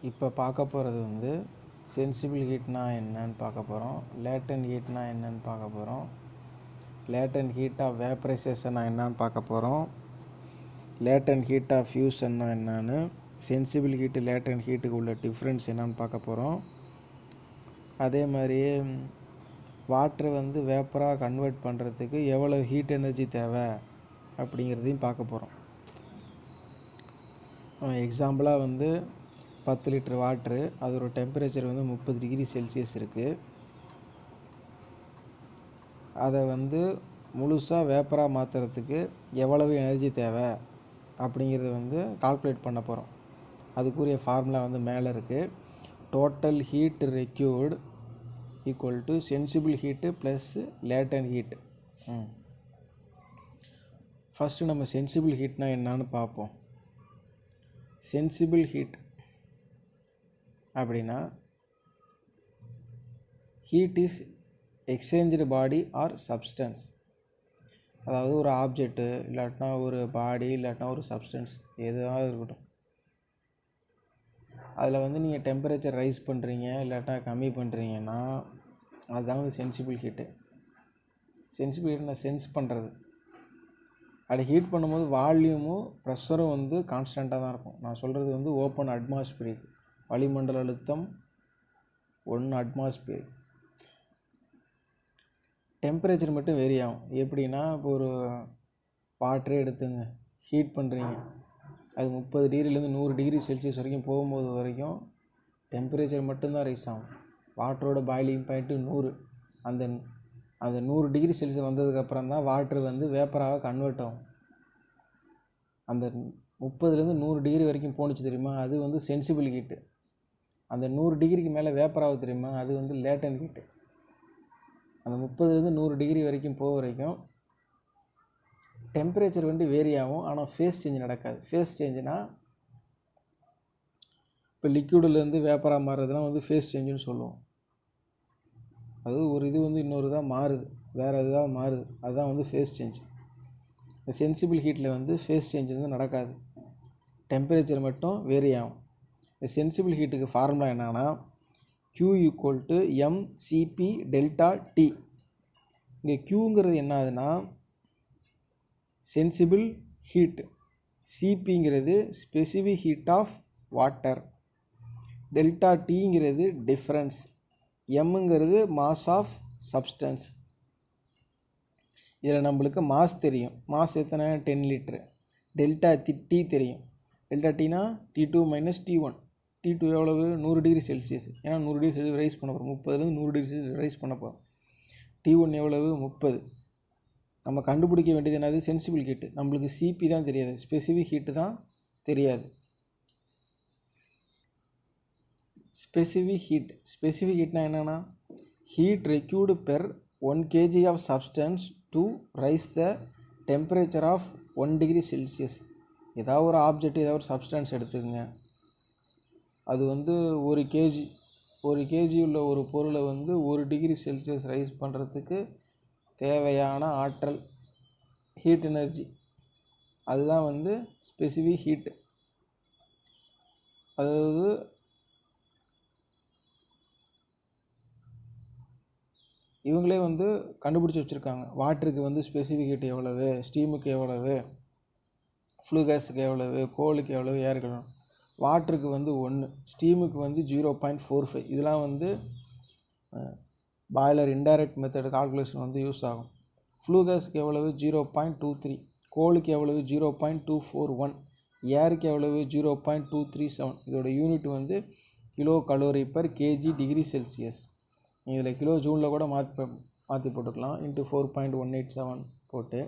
இப்போ பார்க்க போகிறது வந்து சென்சிபிள் ஹீட்னா என்னன்னு பார்க்க போகிறோம். லேட்டன்ட் ஹீட்னா என்னன்னு பார்க்க போகிறோம். லேட்டன்ட் ஹீட் ஆஃப் வேப்பரைசேஷன்னா என்னன்னு பார்க்க போகிறோம். லேட்டன்ட் ஹீட் ஆஃப் ஃபியூஷன்னா என்னன்னு, சென்சிபிள் ஹீட்டு லேட்டன்ட் ஹீட்டுக்கு உள்ள டிஃப்ரென்ஸ் என்னன்னு பார்க்க போகிறோம். அதே மாதிரியே வாட்டரை வந்து வேப்பராக கன்வெர்ட் பண்ணுறதுக்கு எவ்வளோ ஹீட் எனர்ஜி தேவை அப்படிங்கிறதையும் பார்க்க போகிறோம். எக்ஸாம்பிளாக வந்து 10 லிட்டர் வாட்ரு, அதோட டெம்பரேச்சர் வந்து 30 டிகிரி செல்சியஸ் இருக்குது. அதை வந்து முழுசாக வேப்பராக மாற்றுறதுக்கு எவ்வளவு எனர்ஜி தேவை அப்படிங்கிறத வந்து கால்குலேட் பண்ண போகிறோம். அதுக்குரிய ஃபார்முலா வந்து மேலே இருக்குது. Total heat required equal to sensible heat plus latent heat. First நம்ம சென்சிபிள் ஹீட்னா என்னன்னு பார்ப்போம். சென்சிபிள் ஹீட் அப்படின்னா heat is exchange body or substance. அதாவது ஒரு ஆப்ஜெக்ட்டு இல்லாட்டினா ஒரு பாடி இல்லாட்டினா ஒரு சப்ஸ்டன்ஸ் எதுவாக இருக்கட்டும், அதில் வந்து நீங்கள் டெம்பரேச்சர் ரைஸ் பண்ணுறீங்க இல்லாட்டினா கம்மி பண்ணுறீங்கன்னா அதுதான் வந்து சென்சிபிள் ஹீட்டு. சென்சிபிள் ஹீட்னா சென்ஸ் பண்ணுறது. அப்படி ஹீட் பண்ணும்போது வால்யூமும் ப்ரெஷரும் வந்து கான்ஸ்டண்ட்டாக தான் இருக்கும். நான் சொல்கிறது வந்து ஓப்பன் அட்மாஸ்பியர், வளிமண்டல அழுத்தம் 1 அட்மாஸ்பியர். டெம்பரேச்சர் மட்டும் வேரி ஆகும். எப்படின்னா இப்போ ஒரு வாட்டரே எடுத்துங்க, ஹீட் பண்ணுறீங்க, அது 30 டிகிரிலேருந்து 100 டிகிரி செல்சியஸ் வரைக்கும் போகும்போது வரைக்கும் டெம்பரேச்சர் மட்டும்தான் ரைஸ் ஆகும். வாட்டரோட பாயிலிங் பாயிண்ட்டு 100. அந்த 100 டிகிரி செல்சியஸ் வந்ததுக்கப்புறம் தான் வாட்ரு வந்து வேப்பராக கன்வெர்ட் ஆகும். அந்த 30லேருந்து 100 டிகிரி வரைக்கும் போணுச்சு தெரியுமா, அது வந்து சென்சிபிள் ஹீட்டு. அந்த 100 டிகிரிக்கு மேலே வேப்பராக தெரியுமா, அது வந்து லேட்டன்ட் ஹீட்டு. அந்த 30லேருந்து 100 டிகிரி வரைக்கும் போக வரைக்கும் டெம்பரேச்சர் வந்து வேரி ஆகும், ஆனால் ஃபேஸ் சேஞ்ச் நடக்காது. ஃபேஸ் சேஞ்சுனா இப்போ லிக்யூடுலேருந்து வேப்பராக மாறுறதுலாம் வந்து ஃபேஸ் சேஞ்சுன்னு சொல்லுவோம். அது ஒரு இது வந்து இன்னொரு இதாக மாறுது, வேறு இதாக மாறுது, அதுதான் வந்து ஃபேஸ் சேஞ்ச். இந்த சென்சிபிள் ஹீட்டில் வந்து ஃபேஸ் சேஞ்ச் வந்து நடக்காது, டெம்பரேச்சர் மட்டும் வேரி ஆகும். இந்த சென்சிபிள் ஹீட்டுக்கு ஃபார்முலா என்னன்னா Q equal to mCp delta T. இங்கே Qங்கிறது என்ன ஆகுதுன்னா சென்சிபிள் ஹீட், சிபிங்கிறது specific heat of water, delta Tங்கிறது டிஃப்ரென்ஸ், எம்ங்கிறது மாஸ் ஆஃப் சப்ஸ்டன்ஸ். இதில் நம்மளுக்கு மாஸ் தெரியும். மாஸ் எத்தனை? 10 லிட்ரு. டெல்டா T தெரியும். டெல்டா Tனா T2 மைனஸ் T1. T2 எவ்வளவு? 100 டிகிரி செல்சியஸ். ஏன்னா 100 டிகிரி செல்சியஸ் ரைஸ் பண்ண போகிறோம். 30லேருந்து 100 டிகிரி செல்சியஸ் ரைஸ் பண்ண போகிறோம். T1 எவ்வளவு? 30. நம்ம கண்டுபிடிக்க வேண்டியது என்னது? Sensible heat. நம்மளுக்கு சிபி தான் தெரியாது, ஸ்பெசிஃபிக் ஹீட்டு தான் தெரியாது. ஸ்பெசிஃபிக் ஹீட்னா என்னென்னா heat required per 1 kg of substance to raise the temperature of 1 degree Celsius. ஏதாவது ஒரு ஆப்ஜெக்ட், ஏதாவது ஒரு சப்ஸ்டன்ஸ் எடுத்துக்கங்க, அது வந்து 1 kg உள்ள ஒரு பொருளை வந்து 1 டிகிரி செல்சியஸ் ரைஸ் பண்ணுறதுக்கு தேவையான ஆற்றல், ஹீட் எனர்ஜி, அதுதான் வந்து ஸ்பெசிஃபிக் ஹீட்டு. அதாவது இவங்களே வந்து கண்டுபிடிச்சி வச்சுருக்காங்க. வாட்டருக்கு வந்து ஸ்பெசிஃபிக் ஹீட் எவ்வளவு, ஸ்டீமுக்கு எவ்வளவு, ஃப்ளூ கேஸுக்கு எவ்வளவு, கோலுக்கு எவ்வளவு, ஏருக்கு எவ்வளவு. வாட்டருக்கு வந்து 1, ஸ்டீமுக்கு வந்து 0.45. இதெல்லாம் வந்து பாய்லர் இன்டைரக்ட் மெத்தட் கால்குலேஷன் வந்து யூஸ் ஆகும். ஃப்ளூ கேஸுக்கு எவ்வளவு? 0.23. கோலுக்கு எவ்வளவு? 0.241. ஏருக்கு எவ்வளவு? 0.237. இதோட யூனிட் வந்து kilo calorie per kg degree Celsius. இதில் கிலோ ஜூனில் கூட மாற்றி போட்டுக்கலாம், இன்ட்டு 4.187 போட்டு.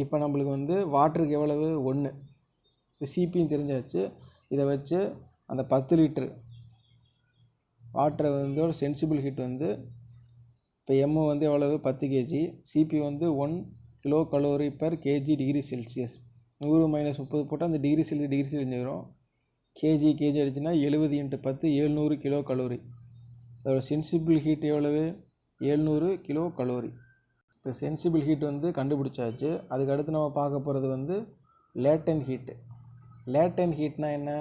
இப்போ நம்மளுக்கு வந்து வாட்டருக்கு எவ்வளவு? 1. இப்போ சிபியும் தெரிஞ்சாச்சு. இதை வச்சு அந்த 10 லிட்ரு வாட்டரை வந்து சென்சிபிள் ஹீட் வந்து இப்போ எம் வந்து எவ்வளவு? 10 kg, சிபி வந்து 1 kilo calorie per kg degree Celsius. 100 minus 30 போட்டால் அந்த டிகிரி செல்சியஸ் வரும். கேஜி அடிச்சுன்னா 70 × 10 700 கிலோ கலோரி. அதோட சென்சிபிள் ஹீட் எவ்வளவு? 700 கிலோ கலோரி. இப்போ சென்சிபிள் ஹீட் வந்து கண்டுபிடிச்சாச்சு. அதுக்கு அடுத்து நம்ம பார்க்க போகிறது வந்து லேட்டன்ட் ஹீட்டு. லேட்டன்ட் ஹீட்னா என்ன?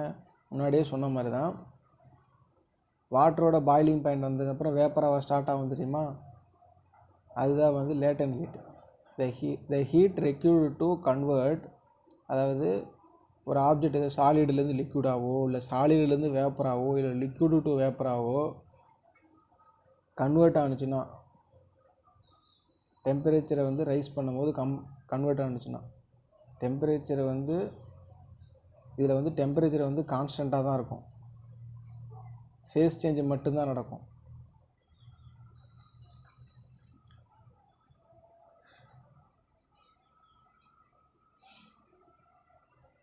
முன்னாடியே சொன்ன மாதிரி தான். வாட்டரோட பாயிலிங் பாயிண்ட் வந்ததுக்கப்புறம் வேப்பராக ஸ்டார்ட் ஆகும் தெரியுமா, அதுதான் வந்து latent heat. The heat required to convert, அதாவது ஒரு ஆப்ஜெக்ட் எதாவது சாலிட்லேருந்து லிக்விடாவோ இல்லை சாலிட்லேருந்து வேப்பராவோ இல்லை லிக்விடு டு வேப்பராவோ கன்வெர்ட் ஆணுச்சுன்னா, டெம்பரேச்சரை வந்து ரைஸ் பண்ணும்போது கன்வெர்ட் ஆணுச்சுன்னா, டெம்பரேச்சரை வந்து இதில் வந்து டெம்பரேச்சர் வந்து கான்ஸ்டண்ட்டாக தான் இருக்கும், ஃபேஸ் சேஞ்சு மட்டும்தான் நடக்கும்.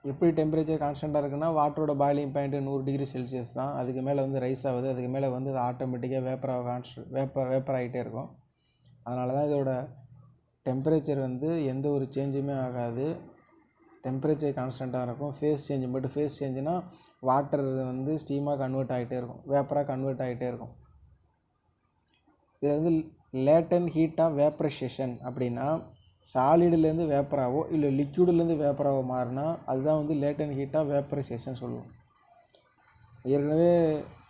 எப்படி டெம்பரேச்சர் கான்ஸ்டண்ட்டாக இருக்குன்னா, வாட்டரோட பாயிலிங் பாயிண்ட்டு 100 டிகிரி செல்சியஸ் தான். அதுக்கு மேலே வந்து ரைஸ் ஆகுது, அதுக்கு மேலே வந்து அது ஆட்டோமேட்டிக்காக வேப்பர் ஆகிட்டே இருக்கும். அதனால தான் இதோட டெம்பரேச்சர் வந்து எந்த ஒரு சேஞ்சுமே ஆகாது, டெம்பரேச்சர் கான்ஸ்டண்ட்டாக இருக்கும். ஃபேஸ் சேஞ்சு மட்டும், ஃபேஸ் சேஞ்சுனா வாட்டர் வந்து ஸ்டீமாக கன்வெர்ட் ஆகிட்டே இருக்கும், வேப்பராக கன்வெர்ட் ஆகிட்டே இருக்கும். இது வந்து லேட்டன் ஹீட் ஆஃப் வேப்பரைசேஷன் அப்படின்னா, சாலிடுலேருந்து வேப்பராவோ இல்லை லிக்யூடுலேருந்து வேப்பராவோ மாறினா அதுதான் வந்து லேட்டன் ஹீட் ஆஃப் வேப்பரைசேஷன் சொல்லுவோம். ஏற்கனவே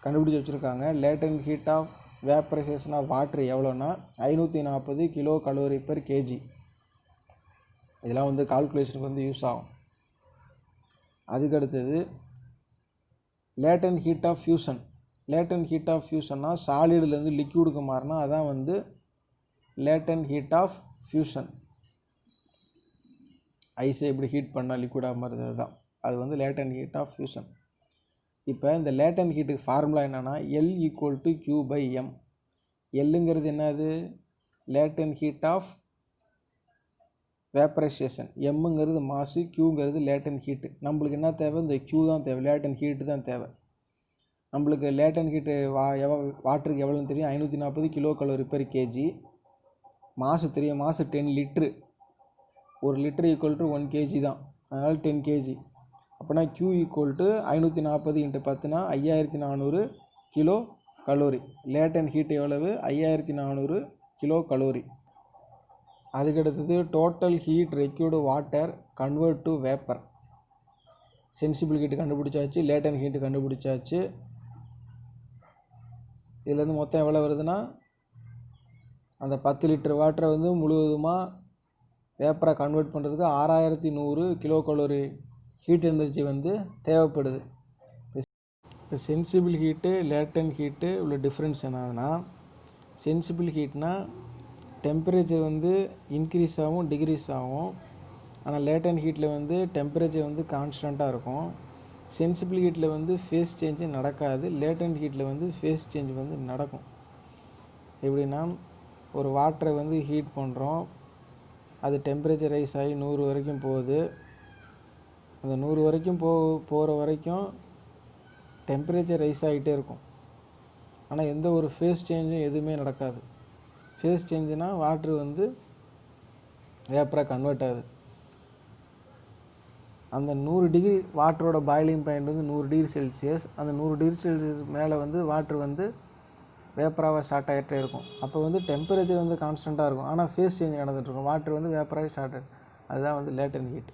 கண்டுபிடிச்சி வச்சுருக்காங்க. Latent heat of vaporisation of water எவ்வளோன்னா 540 கிலோ கலோரி பெர் கேஜி. இதெல்லாம் வந்து கால்குலேஷனுக்கு வந்து யூஸ் ஆகும். அதுக்கடுத்தது latent heat of fusion. Latent heat of ஃபியூஷன்னா சாலிடுலேருந்து லிக்யூடுக்கு மாறினா அதான் வந்து லேட்டன் ஹீட் ஆஃப் ஃபியூஷன். ஐஸை எப்படி ஹீட் பண்ணால் லிக்விடாக மாறுது தான், அது வந்து லேட்டன் ஹீட் ஆஃப் ஃபியூஷன். இப்போ இந்த லேட்டன் ஹீட்டுக்கு ஃபார்முலா என்னென்னா L = Q/m. எல்லுங்கிறது என்னது, லேட்டன் ஹீட் ஆஃப் வேப்பரைசேஷன், எம்முங்கிறது மாசு, Qங்கிறது லேட்டன் ஹீட்டு. நம்மளுக்கு என்ன தேவை, இந்த Q தான் தேவை, லேட்டன் ஹீட்டு தான் தேவை. நம்மளுக்கு லேட்டன் ஹீட்டு வாட்டருக்கு எவ்வளோன்னு தெரியும், 540 கிலோ கலோரி பெர் கேஜி. மாசு தெரியும், மாசு 10 லிட்ரு, 1 லிட்டர் = 1 கேஜி தான், அதனால் 10 கேஜி. அப்போனா Q = 540 × 10னா 5400 கிலோ கலோரி. லேட்டன் ஹீட் எவ்வளவு, 5400 கிலோ கலோரி. அதுக்கடுத்தது total heat required water convert to vapour. Sensible heat கண்டுபிடிச்சாச்சு, லேட்டன் ஹீட்டு கண்டுபிடிச்சாச்சு. இதுலேருந்து மொத்தம் எவ்வளோ வருதுன்னா, அந்த 10 லிட்டர் வாட்டரை வந்து முழுவதுமாக வேப்பராக கன்வெர்ட் பண்ணுறதுக்கு 6100 கிலோ கலோரி ஹீட் எனர்ஜி வந்து தேவைப்படுது. இப்போ சென்சிபிள் ஹீட்டு லேட்டன் ஹீட்டு உள்ள டிஃப்ரென்ஸ் என்னதுன்னா, சென்சிபிள் ஹீட்னா டெம்பரேச்சர் வந்து இன்க்ரீஸ் ஆகும் டிக்ரீஸ் ஆகும், ஆனால் லேட்டன் ஹீட்டில் வந்து டெம்பரேச்சர் வந்து கான்ஸ்டண்ட்டாக இருக்கும். சென்சிபிள் ஹீட்டில் வந்து ஃபேஸ் சேஞ்சு நடக்காது, லேட்டன் ஹீட்டில் வந்து ஃபேஸ் சேஞ்ச் வந்து நடக்கும். எப்படின்னா, ஒரு வாட்டரை வந்து ஹீட் பண்ணுறோம், அது டெம்பரேச்சர் ரைஸ் ஆகி 100 வரைக்கும் போகுது. அந்த 100 வரைக்கும் போகிற வரைக்கும் டெம்பரேச்சர் ரைஸ் ஆகிட்டே இருக்கும், ஆனால் எந்த ஒரு ஃபேஸ் சேஞ்சும் எதுவுமே நடக்காது. ஃபேஸ் சேஞ்சுனா வாட்ரு வந்து வேப்பராக கன்வெர்ட் ஆகுது. அந்த 100 டிகிரி வாட்டரோட பாயிலிங் பாயிண்ட் வந்து 100 டிகிரி செல்சியஸ். அந்த 100 டிகிரி செல்சியஸ் மேலே வந்து வாட்ரு வந்து வேப்பராக ஸ்டார்ட் ஆகிட்டே இருக்கும். அப்போ வந்து டெம்பரேச்சர் வந்து கான்ஸ்டண்ட்டாக இருக்கும், ஆனால் ஃபேஸ் சேஞ்ச் நடந்துகிட்ருக்கும், வாட்ரு வந்து வேப்பராக ஸ்டார்ட் ஆகிடும். அதுதான் வந்து லேட்டன் ஹீட்.